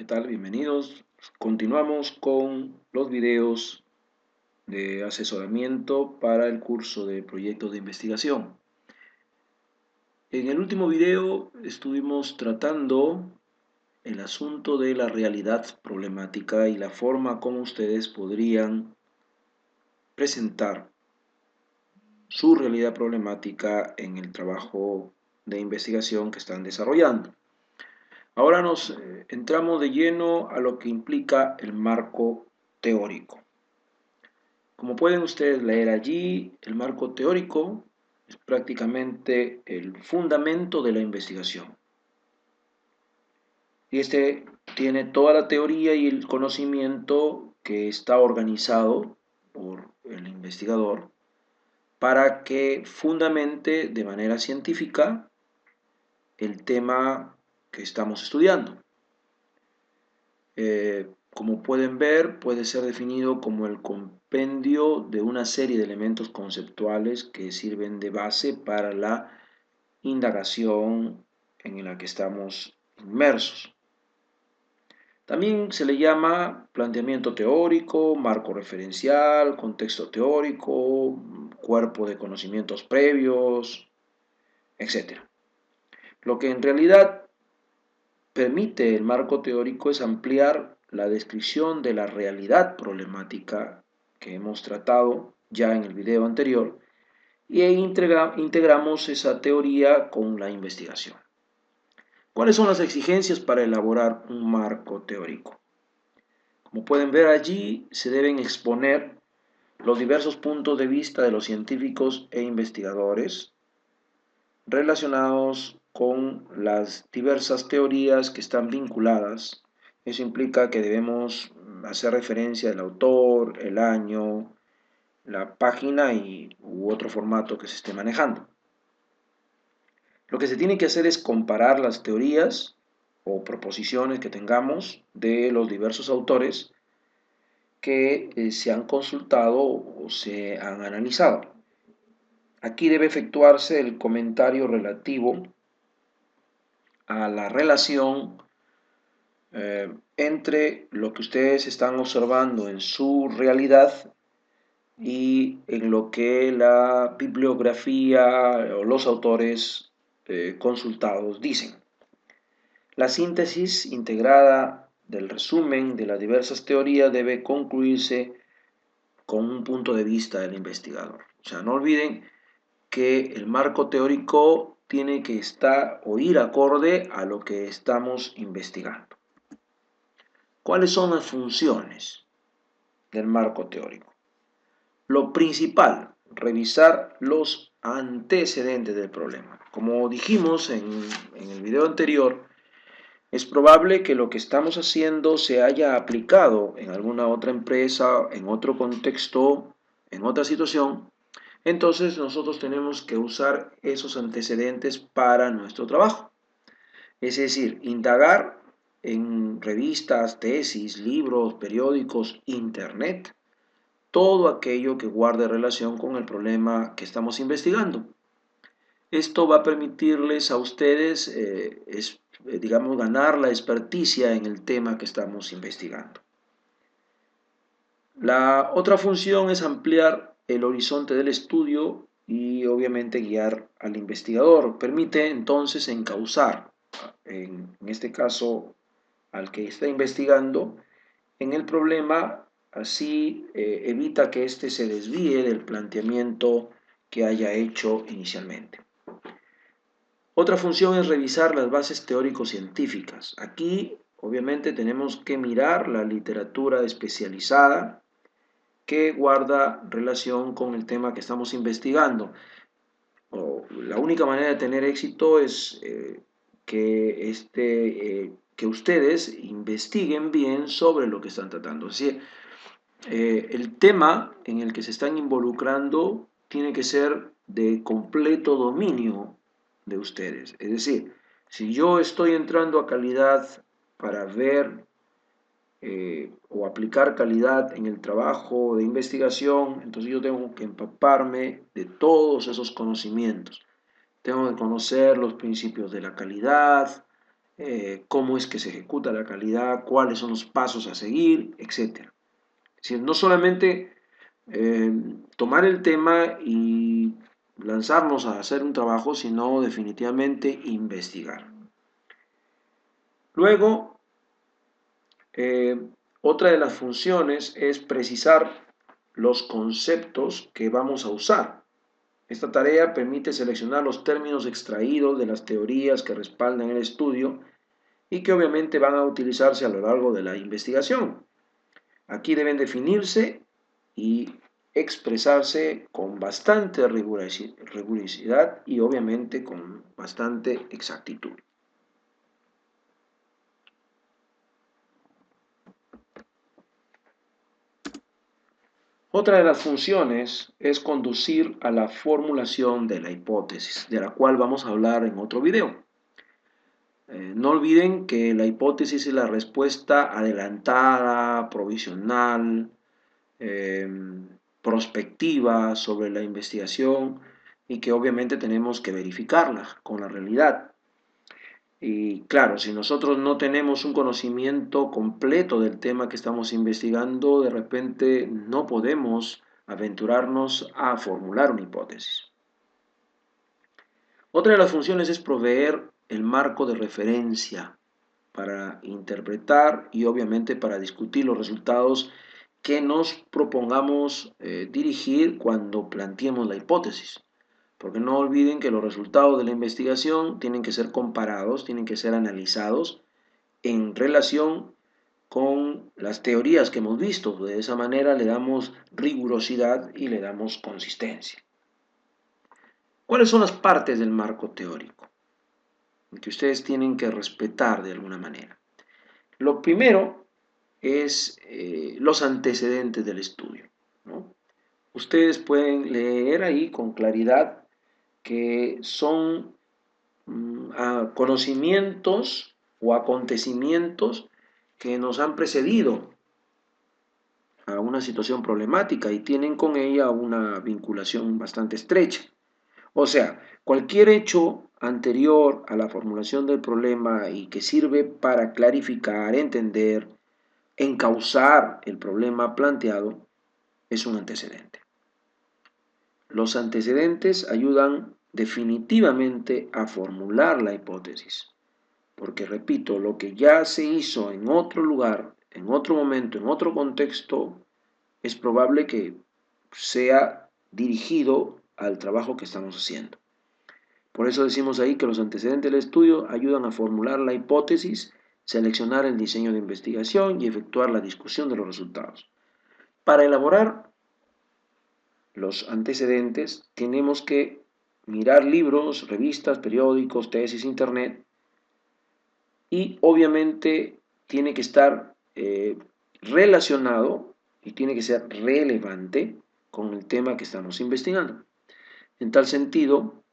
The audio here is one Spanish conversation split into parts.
¿Qué tal? Bienvenidos. Continuamos con los videos de asesoramiento para el curso de proyectos de investigación. En el último video estuvimos tratando el asunto de la realidad problemática y la forma como ustedes podrían presentar su realidad problemática en el trabajo de investigación que están desarrollando. Ahora nos entramos de lleno a lo que implica el marco teórico. Como pueden ustedes leer allí, el marco teórico es prácticamente el fundamento de la investigación. Y este tiene toda la teoría y el conocimiento que está organizado por el investigador para que fundamente de manera científica el tema que estamos estudiando. Como pueden ver, puede ser definido como el compendio de una serie de elementos conceptuales que sirven de base para la indagación en la que estamos inmersos. También se le llama planteamiento teórico, marco referencial, contexto teórico, cuerpo de conocimientos previos, etc. Lo que en realidad permite el marco teórico es ampliar la descripción de la realidad problemática que hemos tratado ya en el video anterior y integramos esa teoría con la investigación. ¿Cuáles son las exigencias para elaborar un marco teórico? Como pueden ver allí, se deben exponer los diversos puntos de vista de los científicos e investigadores relacionados con las diversas teorías que están vinculadas. Eso implica que debemos hacer referencia al autor, el año, la página u otro formato que se esté manejando. Lo que se tiene que hacer es comparar las teorías o proposiciones que tengamos de los diversos autores que se han consultado o se han analizado. Aquí debe efectuarse el comentario relativo a la relación entre lo que ustedes están observando en su realidad y en lo que la bibliografía o los autores consultados dicen. La síntesis integrada del resumen de las diversas teorías debe concluirse con un punto de vista del investigador. O sea, no olviden que el marco teórico tiene que estar o ir acorde a lo que estamos investigando. ¿Cuáles son las funciones del marco teórico? Lo principal, revisar los antecedentes del problema. Como dijimos en el video anterior, es probable que lo que estamos haciendo se haya aplicado en alguna otra empresa, en otro contexto, en otra situación. Entonces nosotros tenemos que usar esos antecedentes para nuestro trabajo. Es decir, indagar en revistas, tesis, libros, periódicos, internet, todo aquello que guarde relación con el problema que estamos investigando. Esto va a permitirles a ustedes, digamos, ganar la experticia en el tema que estamos investigando. La otra función es ampliar el horizonte del estudio y obviamente guiar al investigador. Permite entonces encauzar, en este caso, al que está investigando en el problema, así evita que éste se desvíe del planteamiento que haya hecho inicialmente. Otra función es revisar las bases teórico-científicas. Aquí, obviamente, tenemos que mirar la literatura especializada que guarda relación con el tema que estamos investigando. La única manera de tener éxito es que ustedes investiguen bien sobre lo que están tratando. Es decir, el tema en el que se están involucrando tiene que ser de completo dominio de ustedes. Es decir, si yo estoy entrando a calidad para ver o aplicar calidad en el trabajo de investigación, entonces yo tengo que empaparme de todos esos conocimientos. Tengo que conocer los principios de la calidad, cómo es que se ejecuta la calidad, cuáles son los pasos a seguir, etc. Es decir, no solamente eh, tomar el tema y lanzarnos a hacer un trabajo, sino definitivamente investigar. Luego, eh, otra de las funciones es precisar los conceptos que vamos a usar. Esta tarea permite seleccionar los términos extraídos de las teorías que respaldan el estudio y que obviamente van a utilizarse a lo largo de la investigación. Aquí deben definirse y expresarse con bastante rigurosidad y obviamente con bastante exactitud. Otra de las funciones es conducir a la formulación de la hipótesis, de la cual vamos a hablar en otro video. No olviden que la hipótesis es la respuesta adelantada, provisional, eh, prospectiva sobre la investigación y que obviamente tenemos que verificarla con la realidad. Y claro, si nosotros no tenemos un conocimiento completo del tema que estamos investigando, de repente no podemos aventurarnos a formular una hipótesis. Otra de las funciones es proveer el marco de referencia para interpretar y obviamente para discutir los resultados que nos propongamos dirigir cuando planteemos la hipótesis. Porque no olviden que los resultados de la investigación tienen que ser comparados, tienen que ser analizados en relación con las teorías que hemos visto. De esa manera le damos rigurosidad y le damos consistencia. ¿Cuáles son las partes del marco teórico que ustedes tienen que respetar de alguna manera? Lo primero es los antecedentes del estudio, ¿no? Ustedes pueden leer ahí con claridad que son conocimientos o acontecimientos que nos han precedido a una situación problemática y tienen con ella una vinculación bastante estrecha. O sea, cualquier hecho anterior a la formulación del problema y que sirve para clarificar, entender, encauzar el problema planteado es un antecedente. Los antecedentes ayudan definitivamente a formular la hipótesis, porque repito, lo que ya se hizo en otro lugar, en otro momento, en otro contexto, es probable que sea dirigido al trabajo que estamos haciendo. Por eso decimos ahí que los antecedentes del estudio ayudan a formular la hipótesis, seleccionar el diseño de investigación y efectuar la discusión de los resultados. Para elaborar los antecedentes tenemos que mirar libros, revistas, periódicos, tesis, internet y obviamente tiene que estar relacionado y tiene que ser relevante con el tema que estamos investigando. En tal sentido,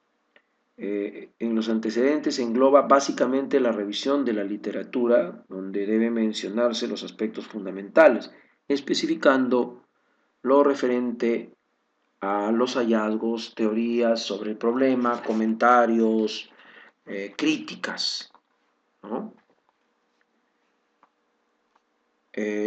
en los antecedentes se engloba básicamente la revisión de la literatura, donde deben mencionarse los aspectos fundamentales, especificando lo referente a los hallazgos, teorías sobre el problema, comentarios, críticas, ¿no?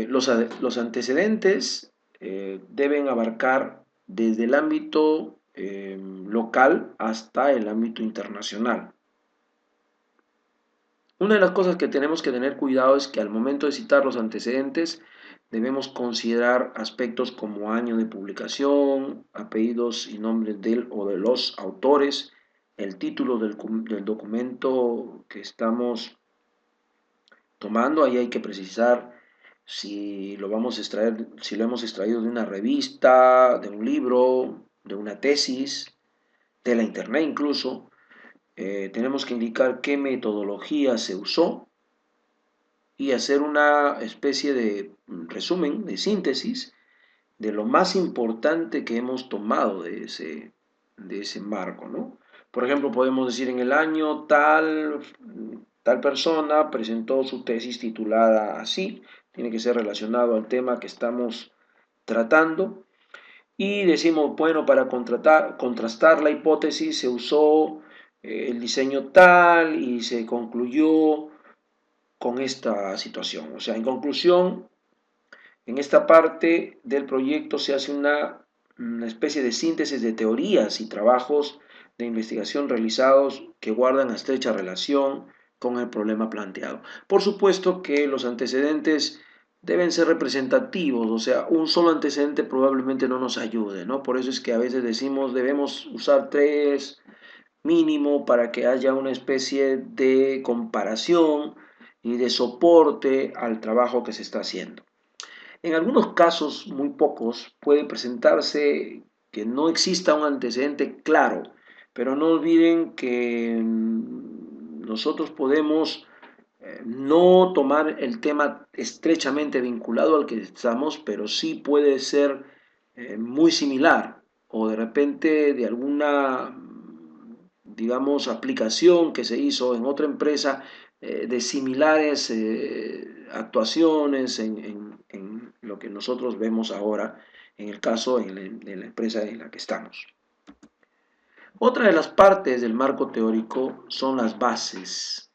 Los antecedentes deben abarcar desde el ámbito local hasta el ámbito internacional. Una de las cosas que tenemos que tener cuidado es que al momento de citar los antecedentes debemos considerar aspectos como año de publicación, apellidos y nombres del o de los autores, el título del documento que estamos tomando. Ahí hay que precisar si lo vamos a extraer, si lo hemos extraído de una revista, de un libro, de una tesis, de la internet incluso. Tenemos que indicar qué metodología se usó y hacer una especie de resumen, de síntesis de lo más importante que hemos tomado de ese marco, ¿no? Por ejemplo, podemos decir en el año tal persona presentó su tesis titulada así, tiene que ser relacionado al tema que estamos tratando, y decimos, bueno, para contrastar la hipótesis se usó el diseño tal y se concluyó con esta situación. O sea, en conclusión, en esta parte del proyecto se hace una especie de síntesis de teorías y trabajos de investigación realizados que guardan estrecha relación con el problema planteado. Por supuesto que los antecedentes deben ser representativos, o sea, un solo antecedente probablemente no nos ayude, ¿no? Por eso es que a veces decimos debemos usar tres mínimo para que haya una especie de comparación y de soporte al trabajo que se está haciendo. En algunos casos, muy pocos, puede presentarse que no exista un antecedente claro, pero no olviden que nosotros podemos no tomar el tema estrechamente vinculado al que estamos, pero sí puede ser muy similar o de repente de alguna, digamos, aplicación que se hizo en otra empresa de similares actuaciones en lo que nosotros vemos ahora en el caso de la empresa en la que estamos. Otra de las partes del marco teórico son las bases,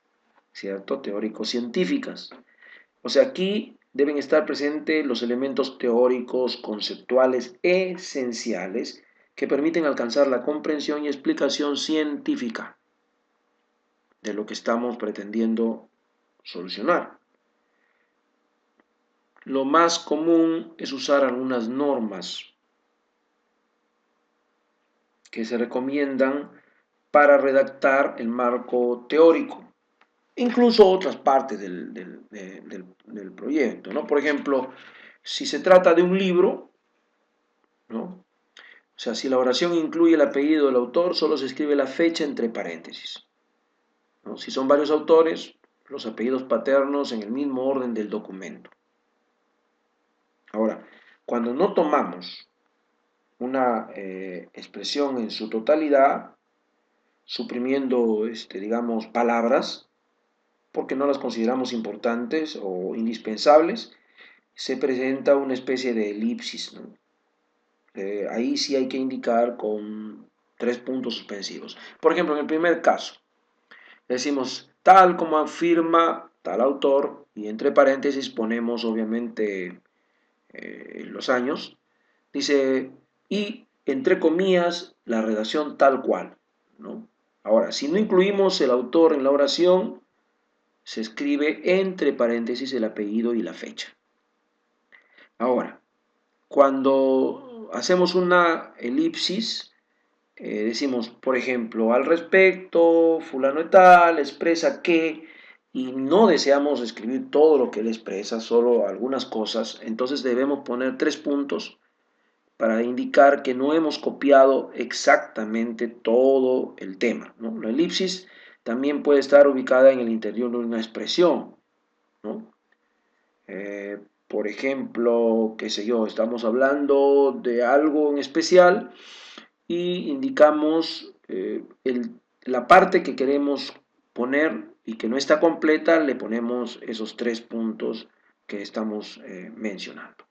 ¿cierto? Teórico-científicas. O sea, aquí deben estar presentes los elementos teóricos, conceptuales esenciales que permiten alcanzar la comprensión y explicación científica de lo que estamos pretendiendo solucionar. Lo más común es usar algunas normas que se recomiendan para redactar el marco teórico, incluso otras partes del proyecto, ¿no? Por ejemplo, si se trata de un libro, ¿no? O sea, si la oración incluye el apellido del autor, solo se escribe la fecha entre paréntesis, ¿no? Si son varios autores, los apellidos paternos en el mismo orden del documento. Ahora, cuando no tomamos una expresión en su totalidad, suprimiendo, digamos, palabras, porque no las consideramos importantes o indispensables, se presenta una especie de elipsis, ¿no? Ahí sí hay que indicar con tres puntos suspensivos. Por ejemplo, en el primer caso, decimos tal como afirma tal autor y entre paréntesis ponemos obviamente los años, dice y entre comillas la redacción tal cual, ¿no? Ahora, si no incluimos el autor en la oración, se escribe entre paréntesis el apellido y la fecha. Ahora, cuando hacemos una elipsis, decimos, por ejemplo, al respecto, fulano de tal expresa que, y no deseamos escribir todo lo que él expresa, solo algunas cosas, entonces debemos poner tres puntos para indicar que no hemos copiado exactamente todo el tema, ¿no? La elipsis también puede estar ubicada en el interior de una expresión, ¿no? Por ejemplo, qué sé yo, estamos hablando de algo en especial y indicamos la parte que queremos poner y que no está completa, le ponemos esos tres puntos que estamos mencionando.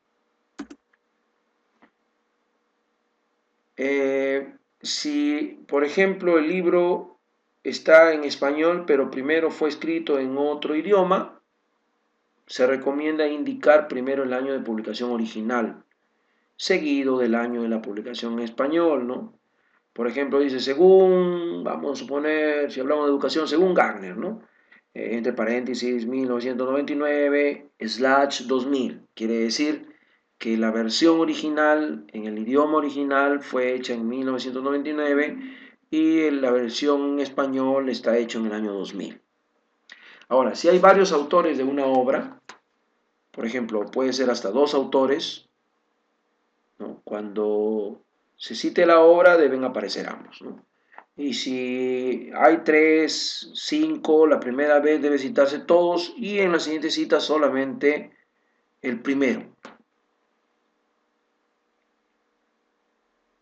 Si, por ejemplo, el libro está en español, pero primero fue escrito en otro idioma, se recomienda indicar primero el año de publicación original, seguido del año de la publicación en español, ¿no? Por ejemplo, dice, según, vamos a suponer, si hablamos de educación, según Gardner, ¿no? Entre paréntesis, 1999/2000. Quiere decir que la versión original, en el idioma original, fue hecha en 1999 y la versión en español está hecha en el año 2000. Ahora, si hay varios autores de una obra, por ejemplo, puede ser hasta dos autores, ¿no? Cuando se cite la obra deben aparecer ambos, ¿no? Y si hay tres, cinco, la primera vez debe citarse todos y en la siguiente cita solamente el primero.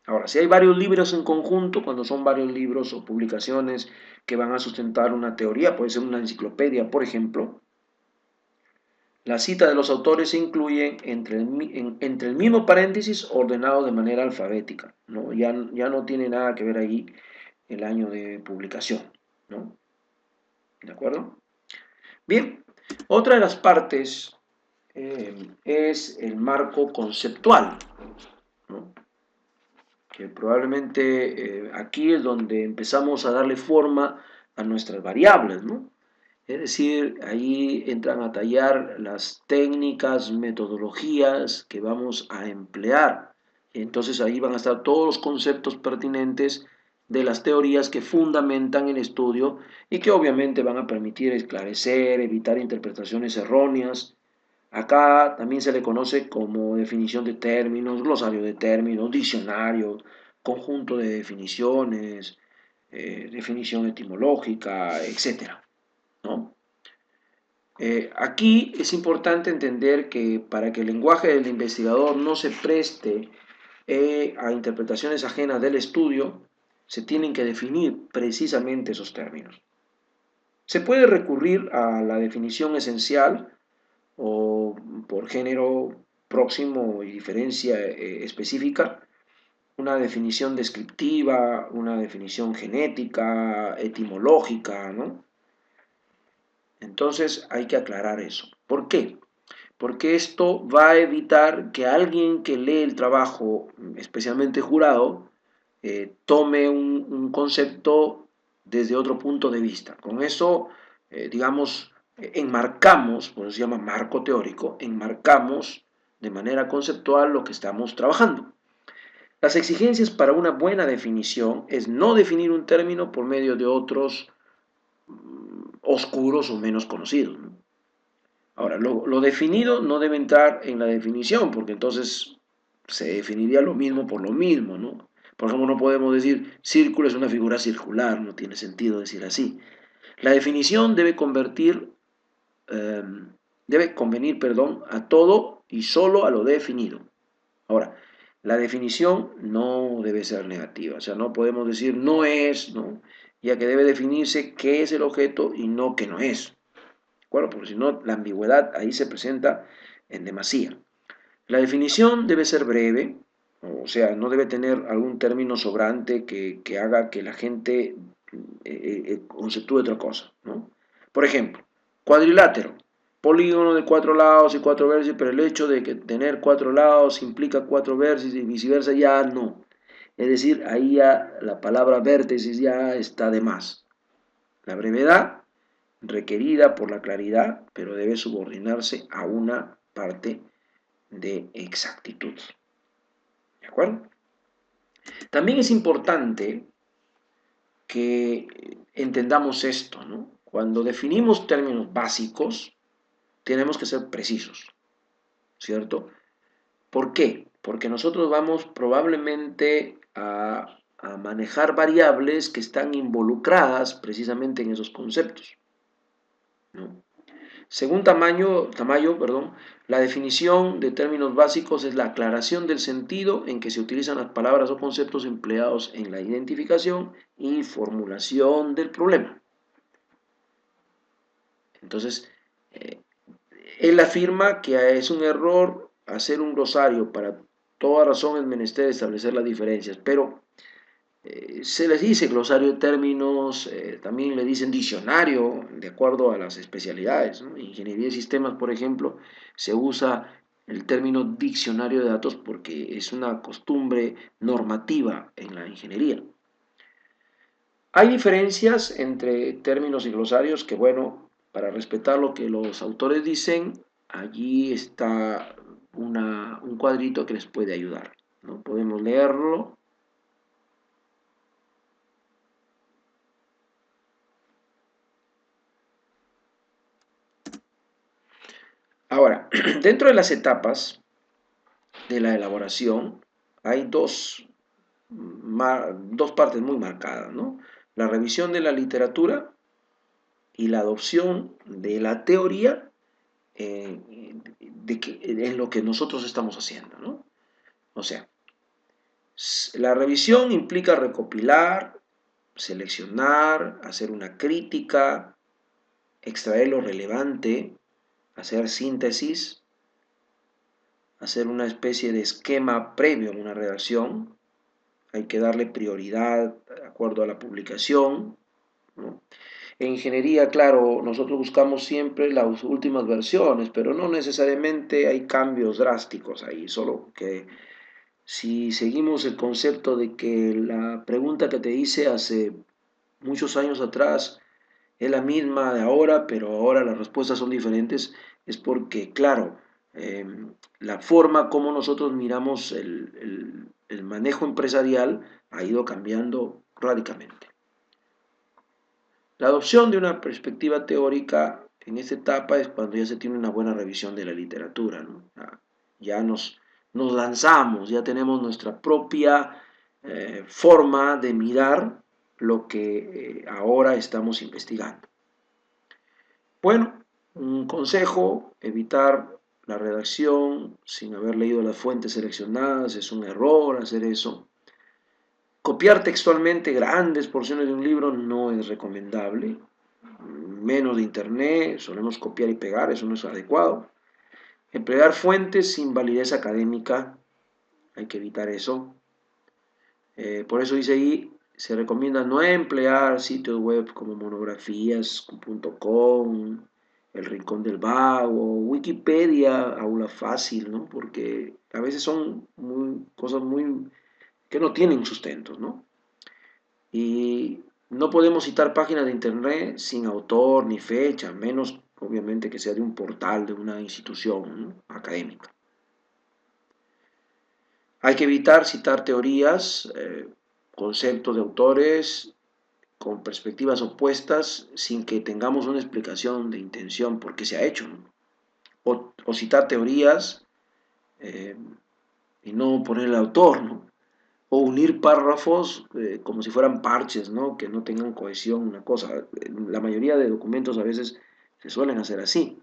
Ahora, si hay varios libros en conjunto, cuando son varios libros o publicaciones que van a sustentar una teoría, puede ser una enciclopedia, por ejemplo, la cita de los autores se incluye entre el mismo paréntesis ordenado de manera alfabética, ¿no? Ya no tiene nada que ver ahí el año de publicación, ¿no? ¿De acuerdo? Bien, Otra de las partes es el marco conceptual, ¿no? Que probablemente aquí es donde empezamos a darle forma a nuestras variables, ¿no? Es decir, ahí entran a tallar las técnicas, metodologías que vamos a emplear. Entonces ahí van a estar todos los conceptos pertinentes de las teorías que fundamentan el estudio y que obviamente van a permitir esclarecer, evitar interpretaciones erróneas. Acá también se le conoce como definición de términos, glosario de términos, diccionario, conjunto de definiciones, definición etimológica, etcétera, ¿no? Aquí es importante entender que para que el lenguaje del investigador no se preste a interpretaciones ajenas del estudio, se tienen que definir precisamente esos términos. Se puede recurrir a la definición esencial o por género próximo y diferencia específica, una definición descriptiva, una definición genética, etimológica, ¿no? Entonces hay que aclarar eso. ¿Por qué? Porque esto va a evitar que alguien que lee el trabajo, especialmente jurado, tome un concepto desde otro punto de vista. Con eso, digamos, enmarcamos, por eso se llama marco teórico, enmarcamos de manera conceptual lo que estamos trabajando. Las exigencias para una buena definición es no definir un término por medio de otros oscuros o menos conocidos, ¿no? Ahora, lo definido no debe entrar en la definición, porque entonces se definiría lo mismo por lo mismo, ¿no? Por ejemplo, no podemos decir círculo es una figura circular, no tiene sentido decir así. La definición eh, debe convenir, perdón, a todo y solo a lo definido. Ahora, la definición no debe ser negativa, o sea, no podemos decir no es, ¿no? Ya que debe definirse qué es el objeto y no qué no es. Bueno, porque si no, la ambigüedad ahí se presenta en demasía. La definición debe ser breve, o sea, no debe tener algún término sobrante que haga que la gente conceptúe otra cosa, ¿no? Por ejemplo, cuadrilátero, polígono de 4 lados y 4 vértices, pero el hecho de que tener 4 lados implica 4 vértices y viceversa, ya no. Es decir, ahí ya la palabra vértices ya está de más. La brevedad requerida por la claridad, pero debe subordinarse a una parte de exactitud. ¿De acuerdo? También es importante que entendamos esto, ¿no? Cuando definimos términos básicos, tenemos que ser precisos, ¿cierto? ¿Por qué? Porque nosotros vamos probablemente a manejar variables que están involucradas precisamente en esos conceptos, ¿no? Según Tamayo, perdón, la definición de términos básicos es la aclaración del sentido en que se utilizan las palabras o conceptos empleados en la identificación y formulación del problema. Entonces, eh, él afirma que es un error hacer un glosario. Para toda razón es menester establecer las diferencias, pero se les dice glosario de términos, también le dicen diccionario, de acuerdo a las especialidades, ¿no? En ingeniería de sistemas, por ejemplo, se usa el término diccionario de datos porque es una costumbre normativa en la ingeniería. Hay diferencias entre términos y glosarios que, bueno, para respetar lo que los autores dicen, allí está un cuadrito que les puede ayudar, ¿no? Podemos leerlo. Ahora, dentro de las etapas de la elaboración hay dos partes muy marcadas, ¿no? La revisión de la literatura y la adopción de la teoría en lo que nosotros estamos haciendo, ¿no? O sea, la revisión implica recopilar, seleccionar, hacer una crítica, extraer lo relevante, hacer síntesis, hacer una especie de esquema previo a una redacción. Hay que darle prioridad de acuerdo a la publicación, ¿no? En ingeniería, claro, nosotros buscamos siempre las últimas versiones, pero no necesariamente hay cambios drásticos ahí, solo que si seguimos el concepto de que la pregunta que te hice hace muchos años atrás es la misma de ahora, pero ahora las respuestas son diferentes, es porque, claro, eh, la forma como nosotros miramos el manejo empresarial ha ido cambiando radicalmente. La adopción de una perspectiva teórica en esta etapa es cuando ya se tiene una buena revisión de la literatura, ¿no? Ya nos lanzamos, ya tenemos nuestra propia forma de mirar lo que ahora estamos investigando. Bueno, un consejo, evitar la redacción sin haber leído las fuentes seleccionadas, es un error hacer eso. Copiar textualmente grandes porciones de un libro no es recomendable, menos de internet, solemos copiar y pegar, eso no es adecuado. Emplear fuentes sin validez académica, hay que evitar eso. Por eso dice ahí, se recomienda no emplear sitios web como monografías.com, El Rincón del Vago, Wikipedia, Aula Fácil, ¿no? Porque a veces son cosas muy que no tienen sustentos, ¿no? Y no podemos citar páginas de internet sin autor ni fecha, menos obviamente que sea de un portal de una institución, ¿no?, académica. Hay que evitar citar teorías, conceptos de autores con perspectivas opuestas sin que tengamos una explicación de intención por qué se ha hecho, ¿no? O citar teorías eh, y no poner el autor, ¿no? O unir párrafos como si fueran parches, ¿no? Que no tengan cohesión una cosa. La mayoría de documentos a veces se suelen hacer así.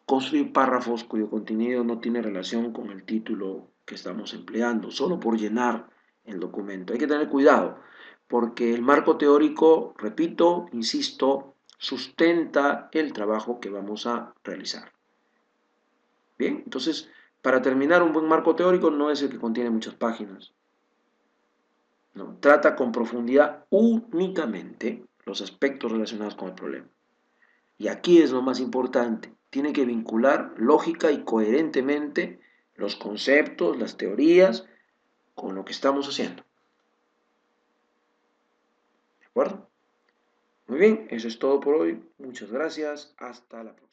Construir párrafos cuyo contenido no tiene relación con el título que estamos empleando, solo por llenar el documento. Hay que tener cuidado, porque el marco teórico, repito, insisto, sustenta el trabajo que vamos a realizar. Bien, entonces, para terminar, un buen marco teórico no es el que contiene muchas páginas, ¿no? Trata con profundidad únicamente los aspectos relacionados con el problema. Y aquí es lo más importante, tiene que vincular lógica y coherentemente los conceptos, las teorías, con lo que estamos haciendo. ¿De acuerdo? Muy bien, eso es todo por hoy. Muchas gracias. Hasta la próxima.